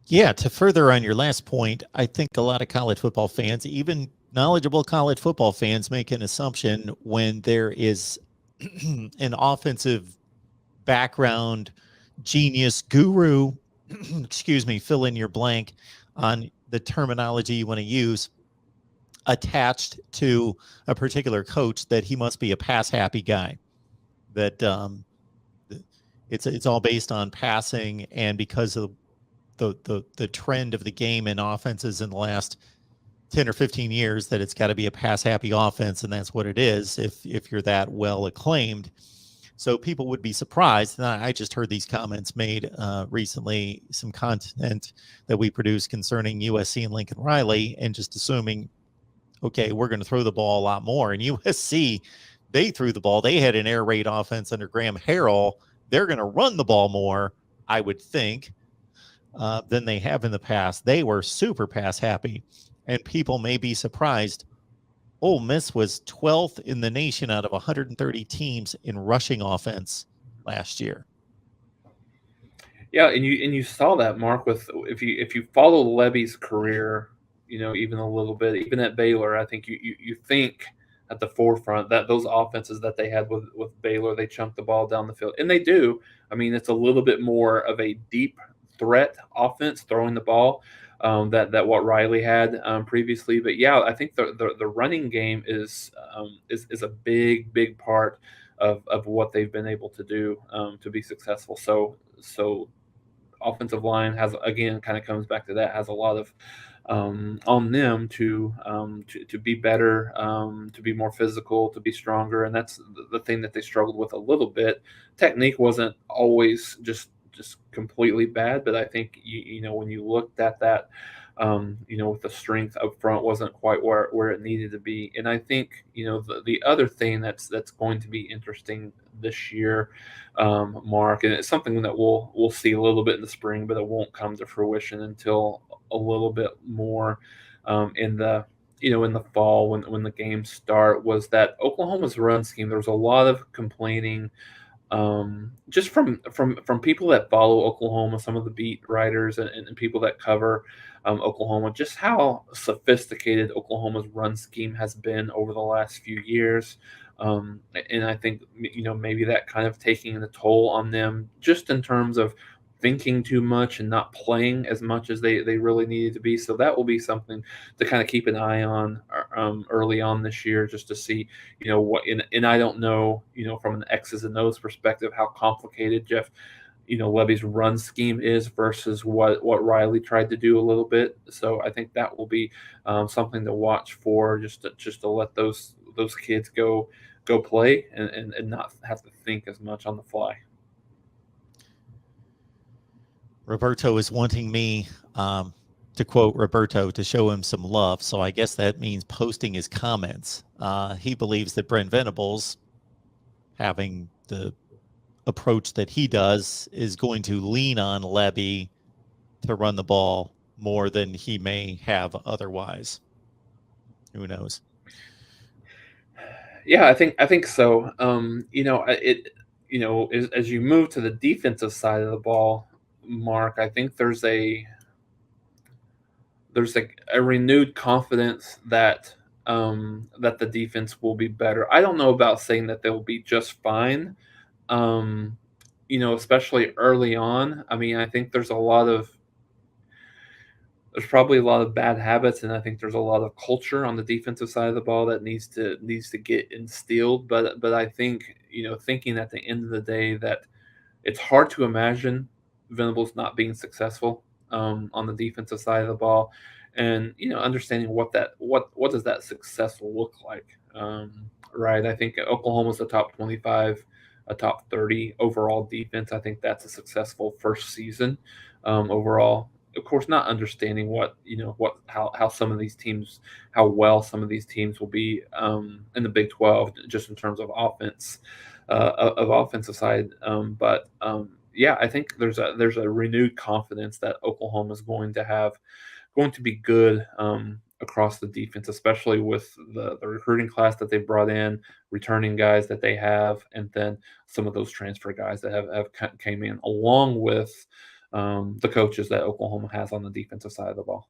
Yeah, to further on your last point, I think a lot of college football fans, even knowledgeable college football fans, make an assumption when there is an offensive background genius guru, excuse me, fill in your blank on the terminology you want to use, attached to a particular coach, that he must be a pass happy guy. That it's all based on passing, and because of the trend of the game in offenses in the last 10 or 15 years, that it's got to be a pass happy offense, and that's what it is if you're that well acclaimed. So people would be surprised. And I just heard these comments made recently, some content that we produced concerning USC and Lincoln Riley, and just assuming, okay, we're going to throw the ball a lot more. And USC, they threw the ball. They had an air raid offense under Graham Harrell. They're going to run the ball more, I would think, than they have in the past. They were super pass happy, and people may be surprised. Ole Miss was 12th in the nation out of 130 teams in rushing offense last year. Yeah, and you saw that, Mark, with if you follow Lebby's career, even a little bit, even at Baylor, I think you think at the forefront that those offenses that they had with Baylor, they chunk the ball down the field, and they do. I mean, it's a little bit more of a deep threat offense throwing the ball, that what Riley had previously. But yeah, I think the running game is a big part of what they've been able to do to be successful. So offensive line has, again, kind of comes back to that, has a lot of on them to be better, to be more physical, to be stronger, and that's the thing that they struggled with a little bit. Technique wasn't always just completely bad, but I think when you looked at that, with the strength up front wasn't quite where it needed to be. And I think the other thing that's going to be interesting this year, Mark, and it's something that we'll see a little bit in the spring, but it won't come to fruition until a little bit more in the in the fall when the games start, was that Oklahoma's run scheme. There was a lot of complaining, just from people that follow Oklahoma, some of the beat writers and people that cover Oklahoma, just how sophisticated Oklahoma's run scheme has been over the last few years. And I think maybe that kind of taking the toll on them, just in terms of thinking too much and not playing as much as they really needed to be. So that will be something to kind of keep an eye on early on this year, just to see what. And I don't know, from an X's and O's perspective, how complicated Jeff Lebby's run scheme is versus what Riley tried to do a little bit. So I think that will be something to watch for, just to let those kids go play and not have to think as much on the fly. Roberto is wanting me, to quote Roberto, to show him some love. So I guess that means posting his comments. He believes that Brent Venables, having the approach that he does, is going to lean on Lebby to run the ball more than he may have otherwise. Who knows? Yeah, I think so. As you move to the defensive side of the ball, Mark, I think there's a renewed confidence that the defense will be better. I don't know about saying that they'll be just fine. Um, Especially early on. I mean, I think there's probably a lot of bad habits, and I think there's a lot of culture on the defensive side of the ball that needs to get instilled. But I think thinking at the end of the day that it's hard to imagine Venables not being successful on the defensive side of the ball, and understanding what does that success look like, right? I think Oklahoma's the top 25, a top 30 overall defense. I think that's a successful first season overall. Of course, not understanding how some of these teams, how well some of these teams will be in the Big 12, just in terms of offense, of offensive side. But yeah, I think there's a renewed confidence that Oklahoma is going to be good across the defense, especially with the recruiting class that they brought in, returning guys that they have, and then some of those transfer guys that have came in, along with the coaches that Oklahoma has on the defensive side of the ball.